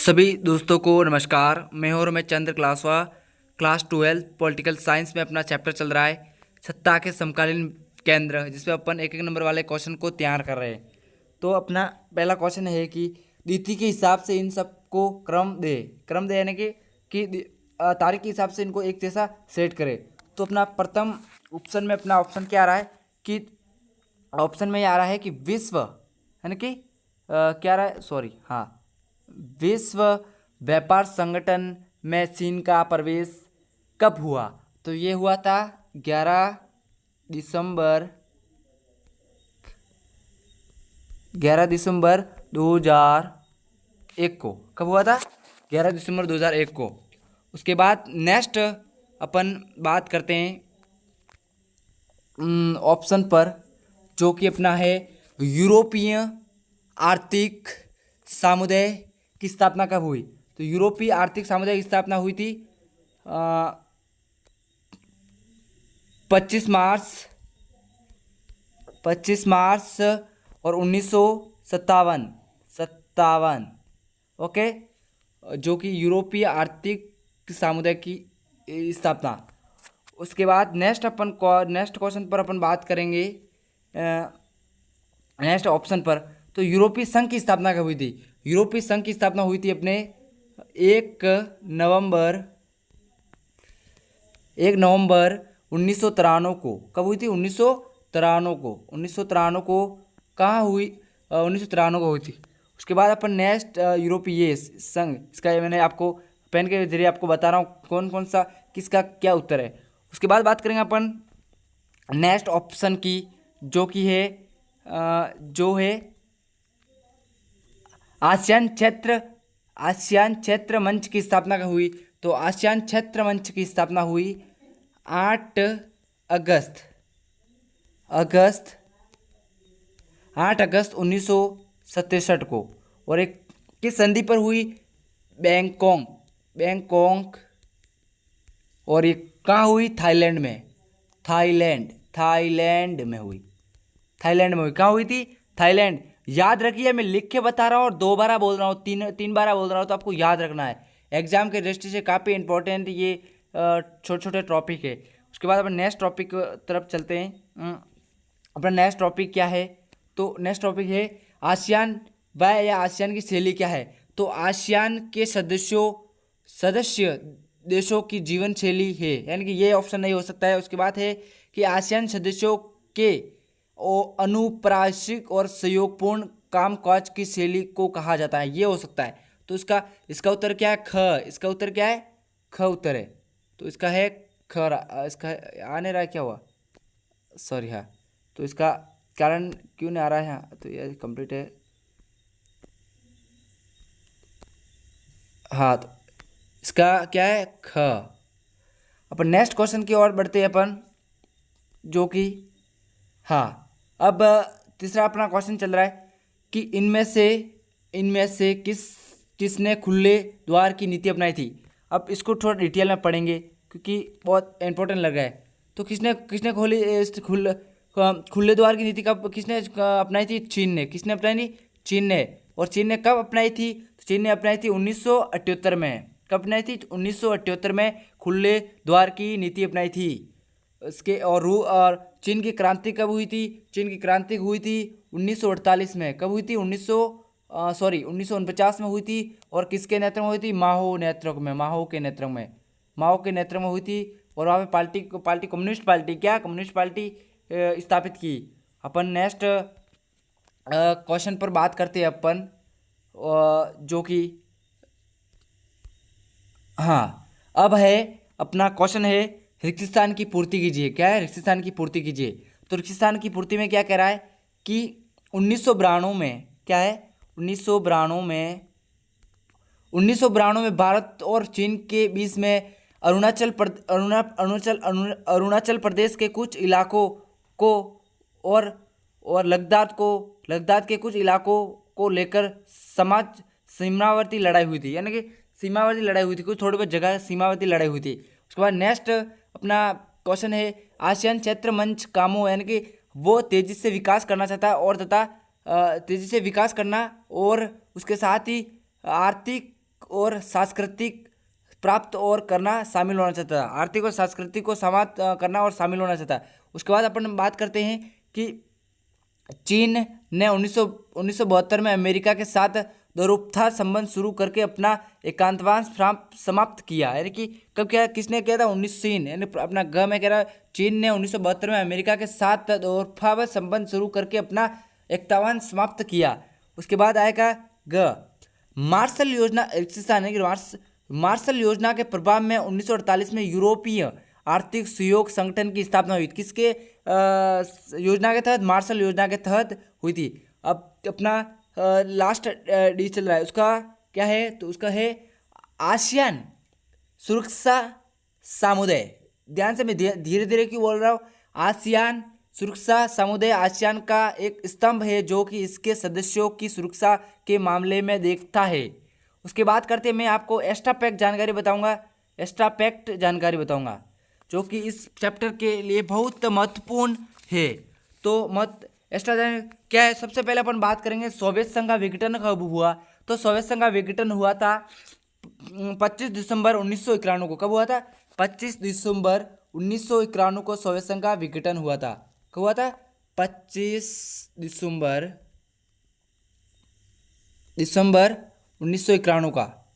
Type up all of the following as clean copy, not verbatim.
सभी दोस्तों को नमस्कार। मैं और मैं चंद्र क्लासवा क्लास 12 पॉलिटिकल साइंस में अपना चैप्टर चल रहा है सत्ता के समकालीन केंद्र, जिसमें अपन एक एक नंबर वाले क्वेश्चन को तैयार कर रहे हैं। तो अपना पहला क्वेश्चन है कि तिथि के हिसाब से इन सबको क्रम दे यानी तारीख के हिसाब से इनको एक जैसा सेट करे। तो अपना प्रथम ऑप्शन में अपना ऑप्शन क्या आ रहा है कि ऑप्शन में ये आ रहा है कि विश्व यानी कि क्या आ रहा है, सॉरी, हाँ, विश्व व्यापार संगठन में चीन का प्रवेश कब हुआ? तो ये हुआ था 11 दिसंबर 2001 को। कब हुआ था? 11 दिसंबर 2001 को। उसके बाद नेक्स्ट अपन बात करते हैं ऑप्शन पर, जो कि अपना है यूरोपीय आर्थिक समुदाय की स्थापना कब हुई? तो यूरोपीय आर्थिक समुदाय की स्थापना हुई थी 25 मार्च और 1957 ओके, जो कि यूरोपीय आर्थिक समुदाय की स्थापना। उसके बाद नेक्स्ट क्वेश्चन पर अपन बात करेंगे नेक्स्ट ऑप्शन पर। तो यूरोपीय संघ की स्थापना कब हुई थी? यूरोपीय संघ की स्थापना हुई थी अपने 1 नवंबर 1993 को। कब हुई थी? 1993 को कहाँ हुई? 1993 को हुई थी। उसके बाद अपन नेक्स्ट यूरोपीय संघ, इसका मैंने आपको पेन के जरिए आपको बता रहा हूँ कौन कौन सा किसका क्या उत्तर है। उसके बाद बात करेंगे अपन नेक्स्ट ऑप्शन की, जो कि है आसियान क्षेत्र मंच की स्थापना कब हुई? तो आसियान क्षेत्र मंच की स्थापना हुई 8 अगस्त 1967 को। और एक किस संधि पर हुई? बैंकॉक। और ये कहाँ हुई? थाईलैंड में हुई। कहाँ हुई थी? थाईलैंड। याद रखिए, मैं लिख के बता रहा हूँ और 2 बार बोल रहा हूँ, तीन बार बोल रहा हूँ, तो आपको याद रखना है। एग्जाम के दृष्टि से काफ़ी इंपॉर्टेंट ये छोटे छोटे टॉपिक है। उसके बाद अपन नेक्स्ट टॉपिक की तरफ चलते हैं। अपना नेक्स्ट टॉपिक क्या है? तो नेक्स्ट टॉपिक है आसियान या आसियान की शैली क्या है? तो आसियान के सदस्य देशों की जीवन शैली है, यानी कि ये ऑप्शन नहीं हो सकता है। उसके बाद है कि आसियान सदस्यों के अनुप्रासिक और सहयोगपूर्ण कामकाज की शैली को कहा जाता है, ये हो सकता है। तो इसका उत्तर क्या है? इसका उत्तर क्या है? ख उत्तर है। तो इसका है ख। इसका आने रहा है, क्या हुआ, सॉरी, हाँ। तो इसका कारण क्यों नहीं आ रहा है यहाँ? तो ये कंप्लीट है, हाँ। तो इसका क्या है? ख। अपन नेक्स्ट क्वेश्चन की ओर बढ़ते हैं अपन, जो कि, हाँ, अब तीसरा अपना क्वेश्चन चल रहा है कि इनमें से किसने खुले द्वार की नीति अपनाई थी? अब इसको थोड़ा डिटेल में पढ़ेंगे क्योंकि बहुत इंपॉर्टेंट लग रहा है। तो किसने खुले द्वार की नीति कब किसने अपनाई थी? चीन ने। किसने अपनाई थी? चीन ने। और चीन ने कब अपनाई थी? तो चीन ने अपनाई थी 1978 में। कब अपनाई थी? 1978 में खुले द्वार की नीति अपनाई थी। इसके और चीन की क्रांति कब हुई थी? चीन की क्रांति हुई थी 1948 में। कब हुई थी? 1949 में हुई थी। और किसके नेतृत्व में हुई थी? माओ के नेतृत्व में हुई थी। और वहाँ पे कम्युनिस्ट पार्टी स्थापित की। अपन नेक्स्ट क्वेश्चन पर बात करते हैं अपन, जो कि, हाँ, अब है अपना क्वेश्चन है रिक्त स्थान की पूर्ति कीजिए। क्या है? रिक्त स्थान की पूर्ति कीजिए। तो रिक्त स्थान की पूर्ति में क्या कह रहा है कि 1992 में, क्या है, 1992 में भारत और चीन के बीच में अरुणाचल प्रदेश के कुछ इलाकों को और लद्दाख के कुछ इलाकों को लेकर सीमावर्ती लड़ाई हुई थी, यानी कि सीमावर्ती लड़ाई हुई थी, कुछ थोड़ी बहुत जगह सीमावर्ती लड़ाई हुई थी। उसके बाद नेक्स्ट अपना क्वेश्चन है आसियान क्षेत्र मंच कामों, यानी कि वो तेजी से विकास करना चाहता है और तेजी से विकास करना और उसके साथ ही आर्थिक और सांस्कृतिक प्राप्त और करना शामिल होना चाहता था। आर्थिक और सांस्कृतिक को समाप्त करना और शामिल होना चाहता है। उसके बाद अपन बात करते हैं कि चीन ने 1972 में अमेरिका के साथ द्विपक्षीय संबंध शुरू करके अपना एकांतवास समाप्त किया। यानी कि कब किया, किसने किया था? 19 चीन, यानी अपना ग में कह रहा है, चीन ने 1972 में अमेरिका के साथ द्विपक्षीय संबंध शुरू करके अपना एकांतवास समाप्त किया। उसके बाद आएगा ग, मार्शल योजना। यानी कि मार्शल योजना के प्रभाव में 1948 में यूरोपीय आर्थिक सहयोग संगठन की स्थापना हुई। किसके योजना के तहत? मार्शल योजना के तहत हुई थी। अब अपना लास्ट डी चल रहा है, उसका क्या है? तो उसका है आसियान सुरक्षा समुदाय। ध्यान से, मैं धीरे धीरे क्यों बोल रहा हूँ? आसियान सुरक्षा समुदाय आसियान का एक स्तंभ है जो कि इसके सदस्यों की सुरक्षा के मामले में देखता है। उसके बाद करते मैं आपको एक्स्ट्रा पैक्ट जानकारी बताऊंगा जो कि इस चैप्टर के लिए बहुत महत्वपूर्ण है। तो एक्स्ट्रा क्या है? सबसे पहले अपन बात करेंगे सोवियत संघ का विघटन कब हुआ। तो सोवियत संघ का विघटन हुआ था 25 दिसंबर 1991 को। कब हुआ था? 25 दिसंबर 1991 को सोवियत संघ का विघटन हुआ था। कब हुआ था? 25 दिसंबर 1991 का।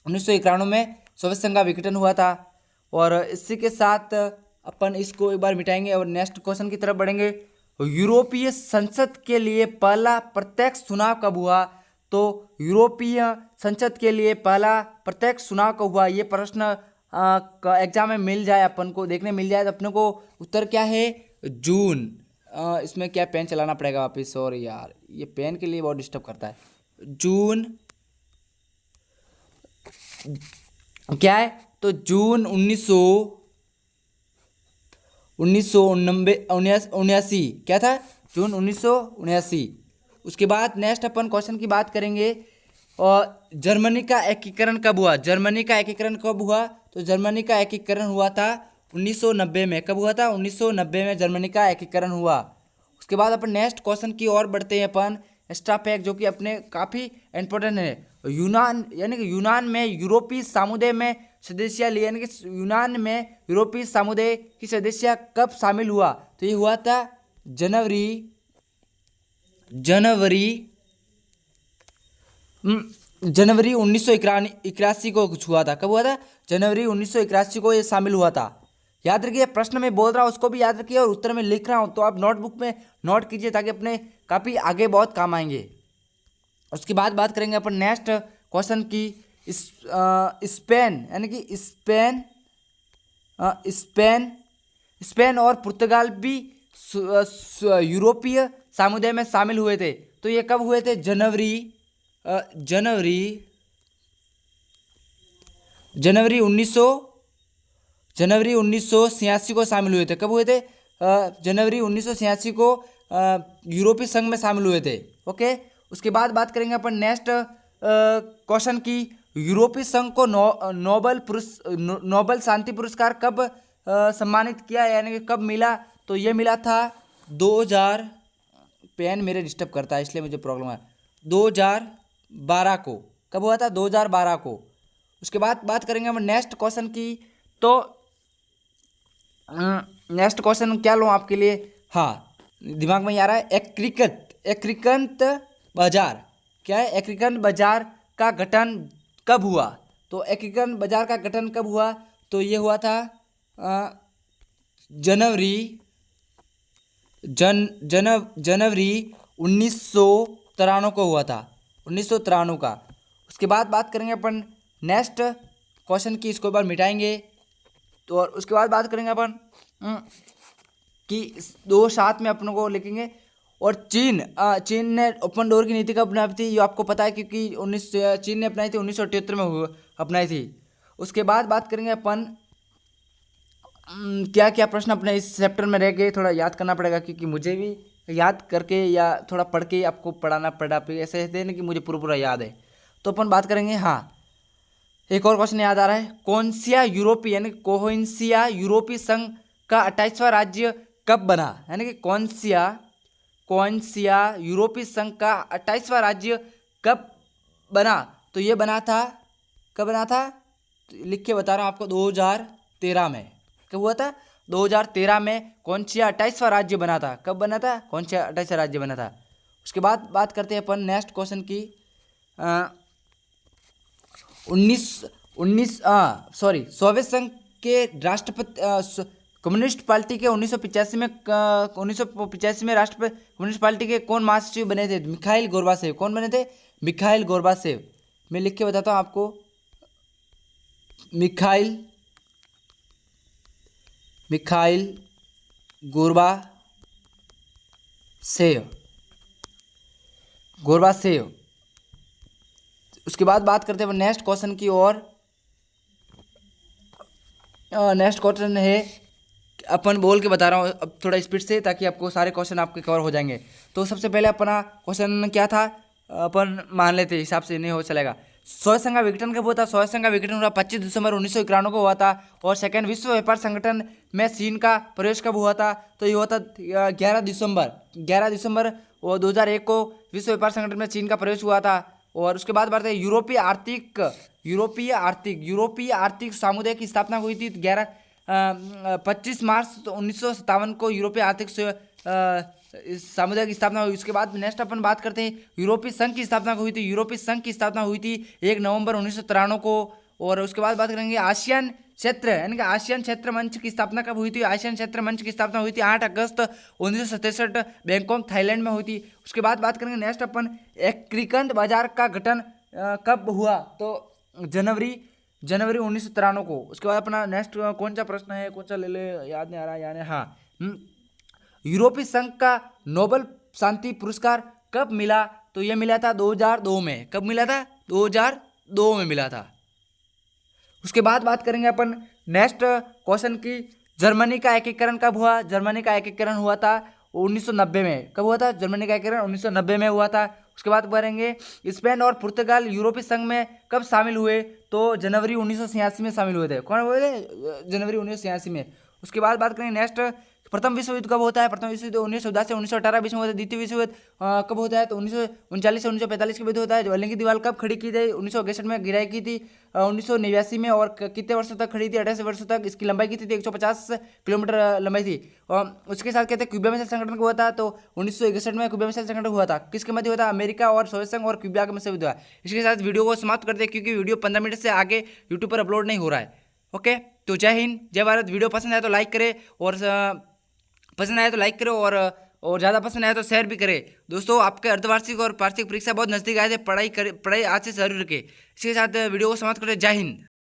1991 में सोवियत संघ का विघटन हुआ था। और इसी के साथ अपन इसको एक बार मिटाएंगे और नेक्स्ट क्वेश्चन की तरफ बढ़ेंगे। यूरोपीय संसद के लिए पहला प्रत्यक्ष चुनाव कब हुआ? तो यूरोपीय संसद के लिए पहला प्रत्यक्ष चुनाव कब हुआ? ये प्रश्न एग्जाम में मिल जाए, अपन को देखने मिल जाए, तो अपने को उत्तर क्या है? जून। इसमें क्या पेन चलाना पड़ेगा वापिस, और यार ये पेन के लिए बहुत डिस्टर्ब करता है। जून क्या है? तो जून 1979 क्या था? जून 1979। उसके बाद नेक्स्ट अपन क्वेश्चन की बात करेंगे, और जर्मनी का एकीकरण कब हुआ? जर्मनी का एकीकरण कब हुआ? तो जर्मनी का एकीकरण हुआ था 1990 में। कब हुआ था? 1990 में जर्मनी का एकीकरण हुआ। उसके बाद अपन नेक्स्ट क्वेश्चन की ओर बढ़ते हैं अपन, एक्स्ट्रा पैक जो कि अपने काफ़ी इंपॉर्टेंट है। यूनान, यानी कि यूनान में यूरोपीय समुदाय में सदस्य लिए, यानी कि यूनान में यूरोपीय समुदाय की सदस्य कब शामिल हुआ? तो ये हुआ था जनवरी 1981 को कुछ हुआ था। कब हुआ था? जनवरी 1981 को ये शामिल हुआ था। याद रखिए, प्रश्न में बोल रहा हूँ उसको भी याद रखिए, और उत्तर में लिख रहा हूँ तो आप नोटबुक में नोट कीजिए ताकि अपने काफ़ी आगे बहुत काम आएंगे। उसके बाद बात करेंगे अपन नेक्स्ट क्वेश्चन की। स्पेन, यानी कि स्पेन और पुर्तगाल भी यूरोपीय समुदाय में शामिल हुए थे। तो ये कब हुए थे? जनवरी 1986 को शामिल हुए थे। कब हुए थे? जनवरी 1986 को यूरोपीय संघ में शामिल हुए थे। ओके। उसके बाद बात करेंगे अपन नेक्स्ट क्वेश्चन की। यूरोपीय संघ को नोबेल शांति पुरस्कार कब सम्मानित किया, यानी कि कब मिला? तो ये मिला था 2000, पेन मेरे डिस्टर्ब करता है इसलिए मुझे प्रॉब्लम है, 2012 को। कब हुआ था? 2012 को। उसके बाद बात करेंगे हम नेक्स्ट क्वेश्चन की। तो नेक्स्ट क्वेश्चन क्या लूँ आपके लिए? हाँ, दिमाग में आ रहा है, एकीकृत बाजार। क्या है? एकीकृत बाजार का गठन कब हुआ? तो एकीकृत बाजार का गठन कब हुआ? तो ये हुआ था जनवरी 1993 को हुआ था, 1993 का। उसके बाद बात करेंगे अपन नेक्स्ट क्वेश्चन की, इसको एक बार मिटाएंगे। तो और उसके बाद बात करेंगे अपन कि दो साथ में अपनों को लिखेंगे। और चीन ने ओपन डोर की नीति कब अपनाई थी? ये आपको पता है, क्योंकि चीन ने अपनाई थी 1978 में अपनाई थी। उसके बाद बात करेंगे अपन क्या क्या प्रश्न अपने इस चैप्टर में रह गए, थोड़ा याद करना पड़ेगा, क्योंकि मुझे भी याद करके या थोड़ा पढ़ के आपको पढ़ाना पड़ा, ऐसे है ना कि मुझे पूरा याद है। तो अपन बात करेंगे। हाँ, एक और क्वेश्चन याद आ रहा है, कौनसिया यूरोपीय संघ का 28वां राज्य कब बना? यानी कि कौनसिया यूरोपीय संघ का 28वां राज्य कब बना? तो ये बना था कब बना था? लिख के बता रहा हूँ आपको, 2013 में। कब हुआ था? 2013 में कौनसा 28वां राज्य बना था? कब बना था? कौनसा 28वां राज्य बना था? उसके बाद बात करते हैं अपन नेक्स्ट क्वेश्चन की। 19 सोवियत संघ के राष्ट्रपति कम्युनिस्ट पार्टी के 1985 में राष्ट्रपति कम्युनिस्ट पार्टी के कौन महासचिव बने थे? Mikhail Gorbachev. कौन बने थे? Mikhail Gorbachev. मैं लिख के बताता हूँ आपको, मिखाइल गोर्बाचेव। उसके बाद बात करते हैं नेक्स्ट क्वेश्चन की ओर। नेक्स्ट क्वेश्चन है, अपन बोल के बता रहा हूँ अब थोड़ा स्पीड से, ताकि आपको सारे क्वेश्चन आपके कवर हो जाएंगे। तो सबसे पहले अपना क्वेश्चन क्या था, अपन मान लेते हिसाब से नहीं हो चलेगा। सोवियत संघ का विघटन कब हुआ था? सोवियत संघ का विघटन हुआ 25 दिसंबर 1991 को हुआ था। और सेकेंड विश्व व्यापार संगठन में चीन का प्रवेश कब हुआ था? तो ये हुआ था 11 दिसंबर और 2001 को विश्व व्यापार संगठन में चीन का प्रवेश हुआ था। और उसके बाद बात है यूरोपीय आर्थिक समुदाय की स्थापना हुई थी 25 मार्च 1957 को यूरोपीय आर्थिक समुदाय की स्थापना हुई। उसके बाद नेक्स्ट अपन बात करते हैं यूरोपीय संघ की स्थापना हुई थी। यूरोपीय संघ की स्थापना हुई थी 1 नवंबर 1993 को। और उसके बाद बात करेंगे आसियान क्षेत्र, यानी कि आसियान क्षेत्र मंच की स्थापना कब हुई थी? आसियान क्षेत्र मंच की स्थापना हुई थी 8 अगस्त 1967 बैंकॉक थाईलैंड में हुई थी। उसके बाद बात करेंगे नेक्स्ट अपन एकीकृत बाजार का गठन कब हुआ? तो जनवरी 1993 को। उसके बाद अपना नेक्स्ट कौन सा प्रश्न है, कौन सा ले ले, याद नहीं आ रहा यानी, हाँ, यूरोपीय संघ का नोबेल शांति पुरस्कार कब मिला? तो ये मिला था 2002 में। कब मिला था? 2002 में मिला था। उसके बाद बात करेंगे अपन नेक्स्ट क्वेश्चन की, जर्मनी का एकीकरण कब हुआ? जर्मनी का एकीकरण हुआ था 1990 में। कब हुआ था? जर्मनी का एकीकरण 1990 में हुआ था। उसके बाद बढ़ेंगे स्पेन और पुर्तगाल यूरोपीय संघ में कब शामिल हुए? तो जनवरी 1986 में शामिल हुए थे। कौन हुए थे? जनवरी 1986 में। उसके बाद बात करेंगे नेक्स्ट, प्रथम विश्व युद्ध कब होता है? प्रथम विश्व युद्ध 1914 से 1918 बीच में होता है। द्वितीय विश्व युद्ध कब होता है? तो 1939 से 1945 के बीच होता है। बर्लिन की दीवार कब खड़ी की गई? 1961 में गिराई की थी 1989 में। और कितने वर्षों तक खड़ी थी? 28 वर्षों तक। इसकी लंबाई कितनी थी? 150 किलोमीटर लंबाई थी। और उसके साथ कहते हैं क्यूबा मिसाइल संगठन हुआ था, तो 1961 में क्यूबा मिसाइल संगठन हुआ था। किसके मध्य हुआ था? अमेरिका और सोवियत संघ और क्यूबा के मध्य हुआ। इसके साथ वीडियो को समाप्त करते हैं, क्योंकि वीडियो 15 मिनट से आगे यूट्यूब पर अपलोड नहीं हो रहा है। ओके, तो जय हिंद, जय भारत। वीडियो पसंद आए तो लाइक करें, और और ज़्यादा पसंद आया तो शेयर भी करें। दोस्तों, आपके अर्धवार्षिक और वार्षिक परीक्षा बहुत नजदीक आए थे, पढ़ाई आज से जरूर रखें। इसके साथ वीडियो को समाप्त करें। जय हिंद।